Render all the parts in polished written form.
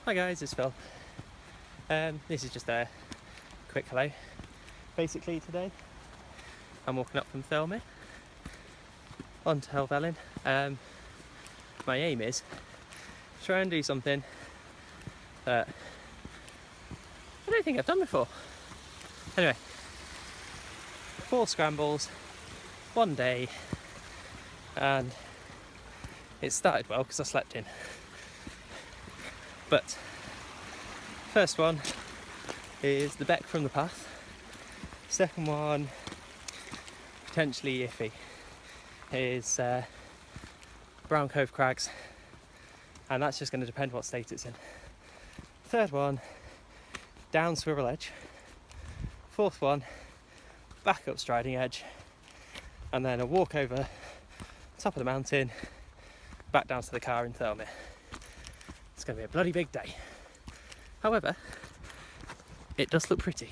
Hi guys, it's Phil. This is just a quick hello. Basically today I'm walking up from Thelmy onto Helvellyn. My aim is to try and do something that I don't think I've done before. Anyway, 4 scrambles, 1 day, and it started well because I slept in. But first one is the beck from the path. Second one, potentially iffy, is brown Cove Crags, and that's just going to depend what state it's in. Third one, down SWIRRAL edge. Fourth one, back up striding edge, and then a walk over top of the mountain, back down to the car in Thelmy. It's going to be a bloody big day. However, it does look pretty,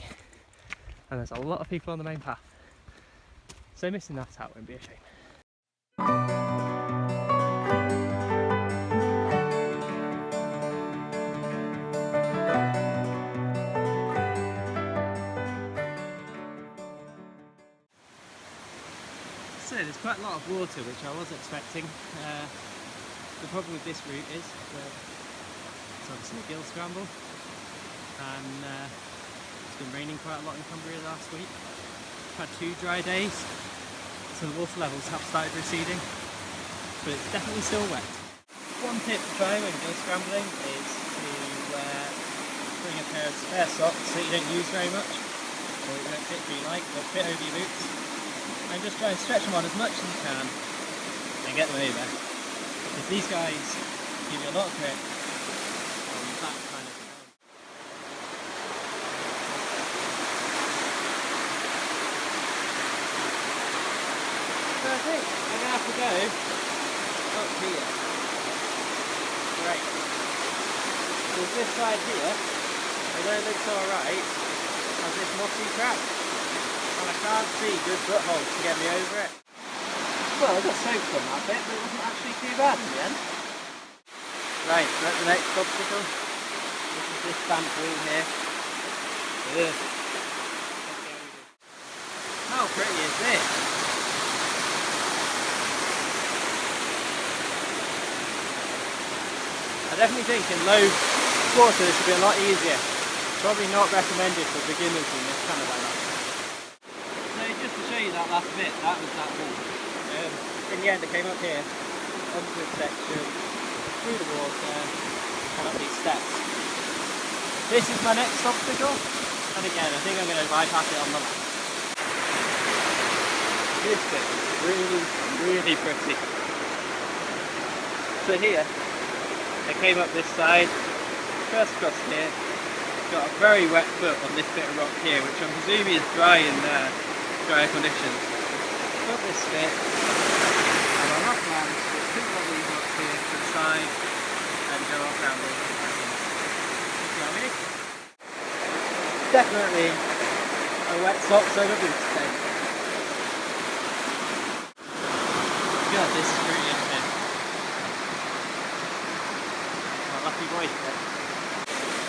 and there's a lot of people on the main path, so missing that out won't be a shame. So there's quite a lot of water, which I was expecting. The problem with this route is that it's obviously a gill scramble, and it's been raining quite a lot in Cumbria last week. We've had 2 dry days, so the water levels have started receding, but it's definitely still wet. One tip to try when gill scrambling is to bring a pair of spare socks that you don't use very much, or you don't particularly like, but fit over your boots, and just try and stretch them on as much as you can and get them over. Because these guys give you a lot of grip on that kind of ground. So I think I'm going to have to go up here. Great. Because this side here, although it looks alright, has this mossy crap. And I can't see good footholds to get me over it. Well, I got soaked on that bit, but it wasn't actually too bad in the end. Right, so that's the next obstacle. This is this stamp wheel here. Ugh. How pretty is this? I definitely think in low water this would be a lot easier. Probably not recommended for beginners in this kind of like that. So just to show you that last bit, that was that wall. In the end I came up here, onto this section, through the water, and up these steps. This is my next obstacle, and again I think I'm going to bypass it on the left. This bit is really pretty. So here, I came up this side, first across here, got a very wet foot on this bit of rock here, which I'm presuming is dry in drier conditions. Got this bit, and on off land, just pick up these rocks here to the side, and go off down the way. Definitely a wet socks over boots today. God, this is really interesting. My lucky boy today.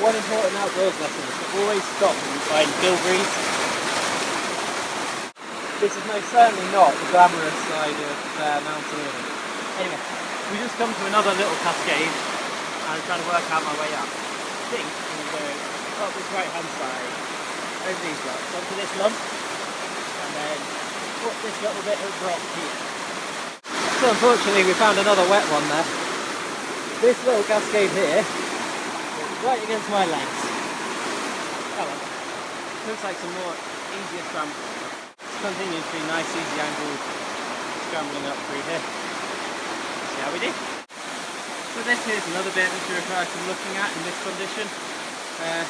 One important outdoors lesson is to always stop when you find bilberries. This is most certainly not the glamorous side of Mount Sullivan. Anyway, we just come to another little cascade, and I'm trying to work out my way up. I think I'm going to go up this right hand side, over these rocks, onto this lump, and then up this little bit of rock here. So unfortunately we found another wet one there. This little cascade here, right against my legs. Oh well, looks like some more easier scrambles. Continue to be nice, easy angled scrambling up through here. See how we do. So this is another bit which we require some looking at in this condition. I'm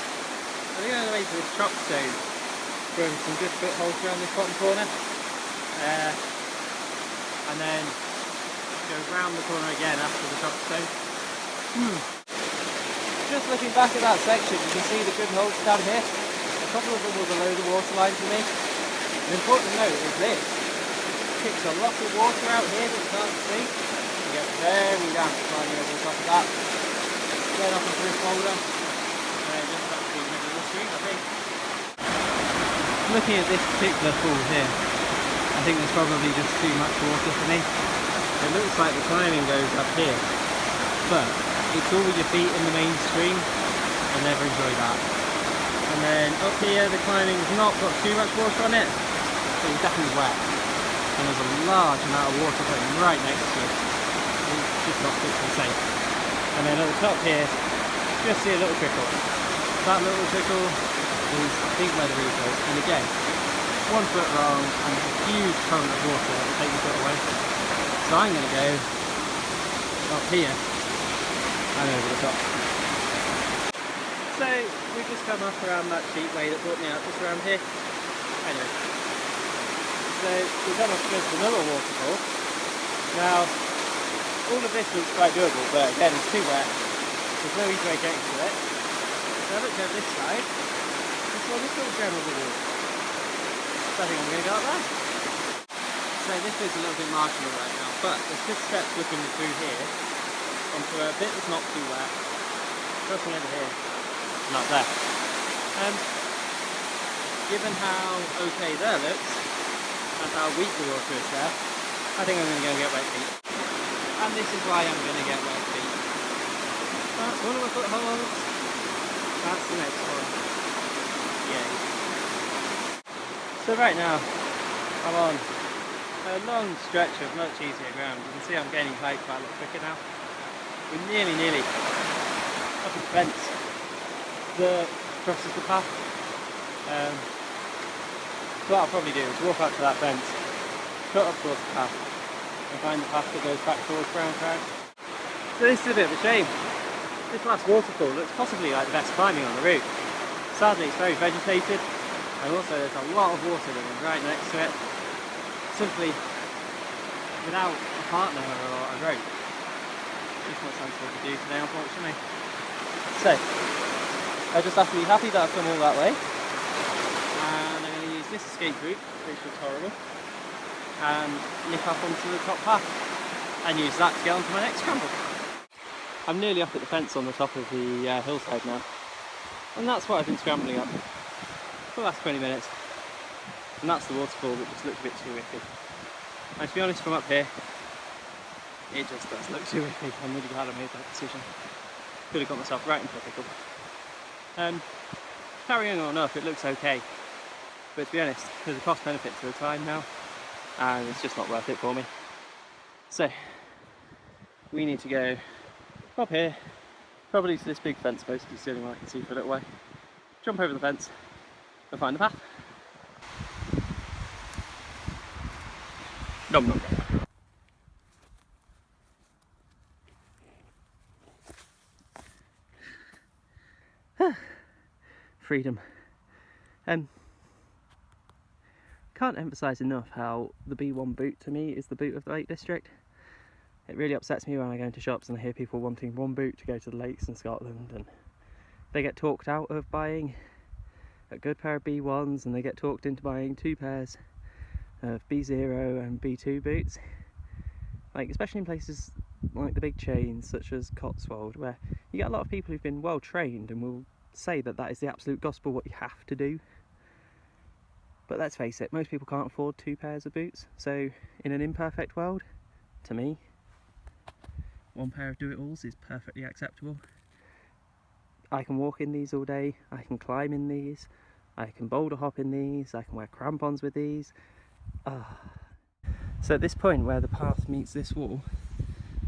going to go away to this chop stone, throwing some good footholds around this bottom corner, and then go round the corner again after the chop stone. Just looking back at that section, you can see the good holes down here. A couple of them were below the waterline for me. An important note is this. It kicks a lot of water out here that you can't see. You get very down to climbing over the top of that. going off into this boulder. Just up to the middle of the stream, I think. Looking at this particular pool here, I think there's probably just too much water for me. It looks like the climbing goes up here, but it's all with your feet in the main stream. I never enjoy that. And then up here, the climbing's not got too much water on it, but it's definitely wet. And there's a large amount of water going right next to it. It's just not particularly safe. And then at the top here, just see a little trickle. That little trickle is, I think, where the reef is. And again, 1 foot wrong, and there's a huge current of water that will take your foot away. So I'm going to go up here and over the top. So we've just come up around that cheap way that brought me out just around here. Anyway, so we've come up against another waterfall. Now, all of this looks quite doable, but again, it's too wet. There's no easy way getting to it. So I looked at this side. This one is still scrambled with water. So I think I'm going to go up there. So this is a little bit marginal right now, but there's good steps looking through here onto a bit that's not too wet. Crossing over here. Not there. Given how okay there looks and how weak the water is there, I think I'm going to go get wet feet. And this is why I'm going to get wet feet. That's one of my footholds. That's the next one. Yay. So right now I'm on a long stretch of much easier ground. You can see I'm gaining height quite a lot quicker now. We're nearly up at the fence that crosses the path. So what I'll probably do is walk up to that fence, cut up towards the path, and find the path that goes back towards Cove Crag. So this is a bit of a shame. This last waterfall looks possibly like the best climbing on the route. Sadly, it's very vegetated, and also there's a lot of water running right next to it, simply without a partner or a rope. It's not sensible to do today, unfortunately. So, I just have to be happy that I've come all that way, and I'm going to use this escape route, which was horrible, and nip up onto the top path and use that to get onto my next scramble. I'm nearly up at the fence on the top of the hillside now, and that's what I've been scrambling up for the last 20 minutes, and that's the waterfall that just looked a bit too wicked. And to be honest, from up here it just does look too wicked. I'm really glad I made that decision. Could have got myself right into a pickle. Carrying on up, it looks okay, but to be honest, there's a cost benefit to the time now, and it's just not worth it for me. So we need to go up here, probably to this big fence post, it's the only one I can see for a little way, jump over the fence and find the path. Nom nom. Freedom. Can't emphasise enough how the B1 boot to me is the boot of the Lake District. It really upsets me when I go into shops and I hear people wanting one boot to go to the lakes in Scotland, and they get talked out of buying a good pair of B1s, and they get talked into buying 2 pairs of B0 and B2 boots. Like, especially in places like the big chains such as Cotswold, where you get a lot of people who've been well trained and will say that that is the absolute gospel, what you have to do. But let's face it, most people can't afford 2 pairs of boots, so in an imperfect world, to me, 1 pair of do-it-alls is perfectly acceptable. I can walk in these all day, I can climb in these, I can boulder hop in these, I can wear crampons with these. So at this point where the path meets this wall,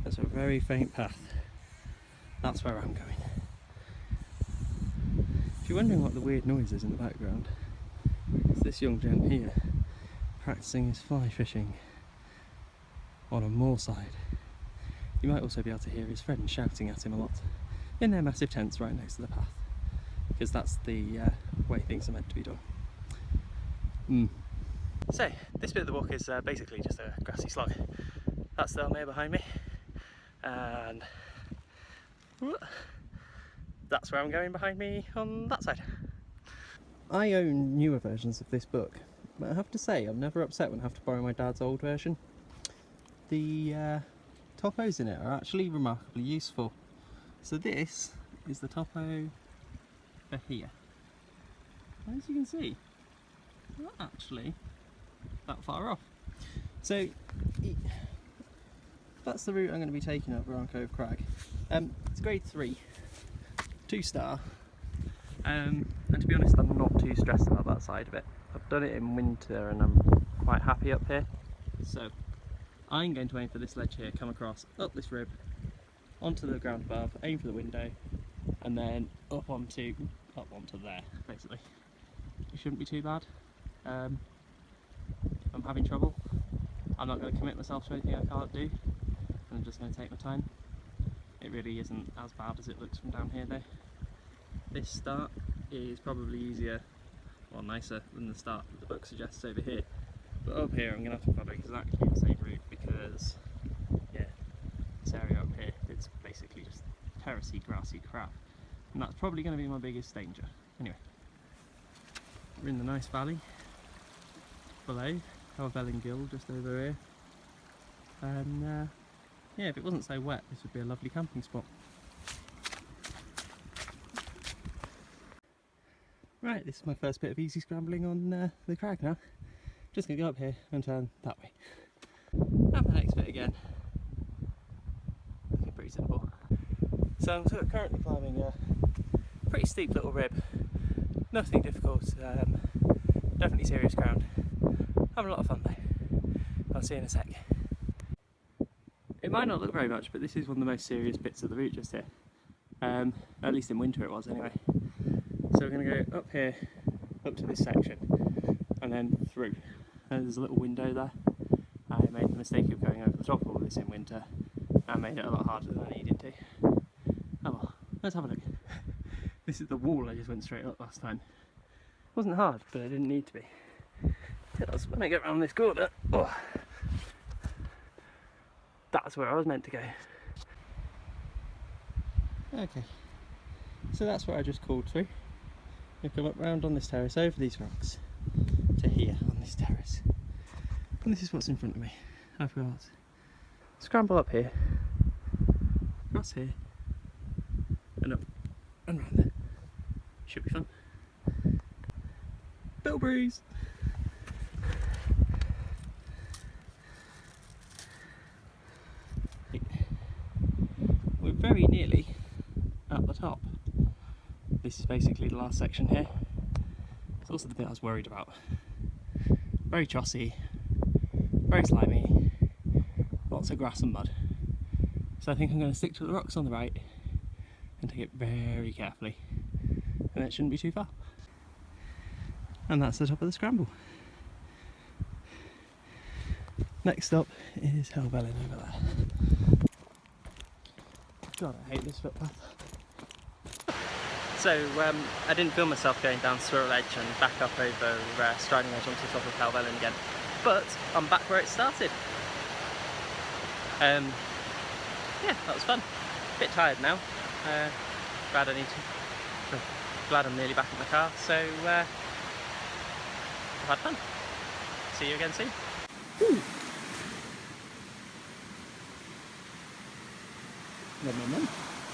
there's a very faint path. That's where I'm going. If you're wondering what the weird noise is in the background, it's this young gent here practicing his fly fishing on a moorside. You might also be able to hear his friends shouting at him a lot in their massive tents right next to the path, because that's the way things are meant to be done. So this bit of the walk is basically just a grassy slog. That's the Elmere behind me, and that's where I'm going behind me on that side. I own newer versions of this book, but I have to say I'm never upset when I have to borrow my dad's old version. The topos in it are actually remarkably useful. So this is the topo for here. And as you can see, we're not actually that far off. So that's the route I'm going to be taking up around Cove Crag. It's grade 3, 2-star, and to be honest I'm not too stressed about that side of it. I've done it in winter and I'm quite happy up here. So I'm going to aim for this ledge here, come across, up this rib, onto the ground above, aim for the window, and then up onto there, basically. It shouldn't be too bad. If I'm having trouble, I'm not going to commit myself to anything I can't do. I'm just going to take my time. It really isn't as bad as it looks from down here though. This start is probably easier, or nicer than the start that the book suggests over here. But up here I'm going to have to follow exactly the same route because, yeah, this area up here, it's basically just terracey, grassy crap. And that's probably going to be my biggest danger. Anyway, we're in the nice valley below, Helvellyn Ghyll just over here. And yeah, if it wasn't so wet, this would be a lovely camping spot. Right, this is my first bit of easy scrambling on the crag now. Just going to go up here and turn that way. And the next bit again. Looking pretty simple. So I'm sort of currently climbing a pretty steep little rib. Nothing difficult, definitely serious ground. Having a lot of fun though. I'll see you in a sec. It might not look very much, but this is one of the most serious bits of the route just here. At least in winter it was anyway. So we're going to go up here, up to this section, and then through. And there's a little window there. I made the mistake of going over the top of all this in winter and made it a lot harder than I needed to. Oh well, let's have a look. This is the wall I just went straight up last time. It wasn't hard, but it didn't need to be. When I get around this corner, oh, that's where I was meant to go. Okay, so that's where I just called through. I come up round on this terrace, over these rocks, to here on this terrace. And this is what's in front of me. I've got scramble up here, across here, and up and round there. Should be fun. Bilberries! We're very nearly at the top. This is basically the last section here. It's also the bit I was worried about. Very chossy, very slimy, lots of grass and mud. So I think I'm going to stick to the rocks on the right and take it very carefully, and it shouldn't be too far. And that's the top of the scramble. Next up is Helvellyn over there. God, I hate this footpath. So I didn't film myself going down SWIRRAL Edge and back up over Striding Edge onto the top of Helvellyn again, but I'm back where it started. Yeah, that was fun. A bit tired now. Glad I'm nearly back in the car. So I've had fun. See you again soon. Ooh. Nom nom nom.